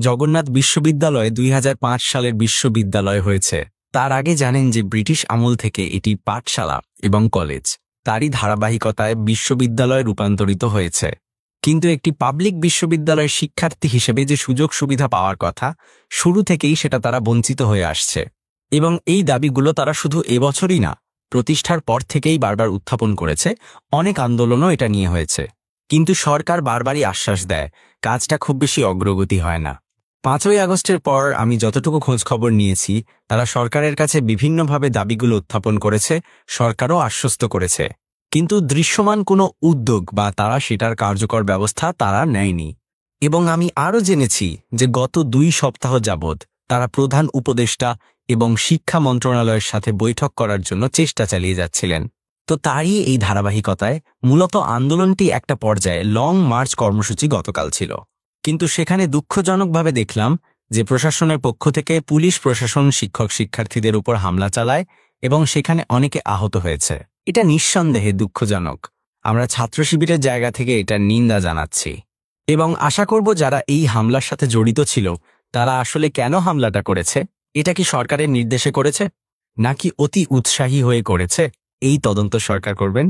জগন্নাথ বিশ্ববিদ্যালয় 2005 সালের বিশ্ববিদ্যালয় হয়েছে। তার আগে জানেন যে ব্রিটিশ আমল থেকে এটি পাঠশালা এবং কলেজ, তারই ধারাবাহিকতায় বিশ্ববিদ্যালয়ে রূপান্তরিত হয়েছে। কিন্তু একটি পাবলিক বিশ্ববিদ্যালয়ের শিক্ষার্থী হিসেবে যে সুযোগ সুবিধা পাওয়ার কথা, শুরু থেকেই সেটা তারা বঞ্চিত হয়ে আসছে। এবং এই দাবিগুলো তারা শুধু এবছরই না, প্রতিষ্ঠার পর থেকেই বারবার উত্থাপন করেছে। অনেক আন্দোলনও এটা নিয়ে হয়েছে। কিন্তু সরকার বারবারই আশ্বাস দেয়, কাজটা খুব বেশি অগ্রগতি হয় না। 5ই আগস্টের পর আমি যতটুকু খোঁজখবর নিয়েছি, তারা সরকারের কাছে বিভিন্নভাবে দাবিগুলো উত্থাপন করেছে, সরকারও আশ্বস্ত করেছে। কিন্তু দৃশ্যমান কোনো উদ্যোগ বা তারা সেটার কার্যকর ব্যবস্থা তারা নেয়নি। এবং আমি আরও জেনেছি যে গত 2 সপ্তাহ যাবৎ তারা প্রধান উপদেষ্টা এবং শিক্ষা মন্ত্রণালয়ের সাথে বৈঠক করার জন্য চেষ্টা চালিয়ে যাচ্ছিলেন। তো তারই এই ধারাবাহিকতায় মূলত আন্দোলনটি একটা পর্যায়ে লং মার্চ কর্মসূচি গতকাল ছিল। কিন্তু সেখানে দুঃখজনকভাবে দেখলাম যে প্রশাসনের পক্ষ থেকে পুলিশ প্রশাসন শিক্ষক শিক্ষার্থীদের উপর হামলা চালায় এবং সেখানে অনেকে আহত হয়েছে। এটা নিঃসন্দেহে দুঃখজনক। আমরা ছাত্র শিবিরের জায়গা থেকে এটার নিন্দা জানাচ্ছি এবং আশা করব যারা এই হামলার সাথে জড়িত ছিল তারা আসলে কেন হামলাটা করেছে, এটা কি সরকারের নির্দেশে করেছে নাকি অতি উৎসাহী হয়ে করেছে, এই তদন্ত সরকার করবেন।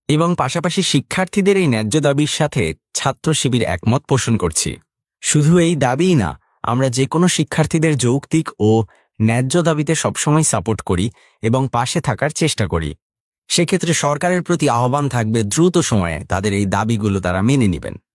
এবং পাশাপাশি শিক্ষার্থীদের এই ন্যায্য দাবির সাথে ছাত্র শিবির একমত পোষণ করছি। শুধু এই দাবিই না, আমরা যে কোনো শিক্ষার্থীদের যৌক্তিক ও ন্যায্য দাবিতে সবসময় সাপোর্ট করি এবং পাশে থাকার চেষ্টা করি। সেক্ষেত্রে সরকারের প্রতি আহ্বান থাকবে দ্রুত সময়ে তাদের এই দাবিগুলো তারা মেনে নেবেন।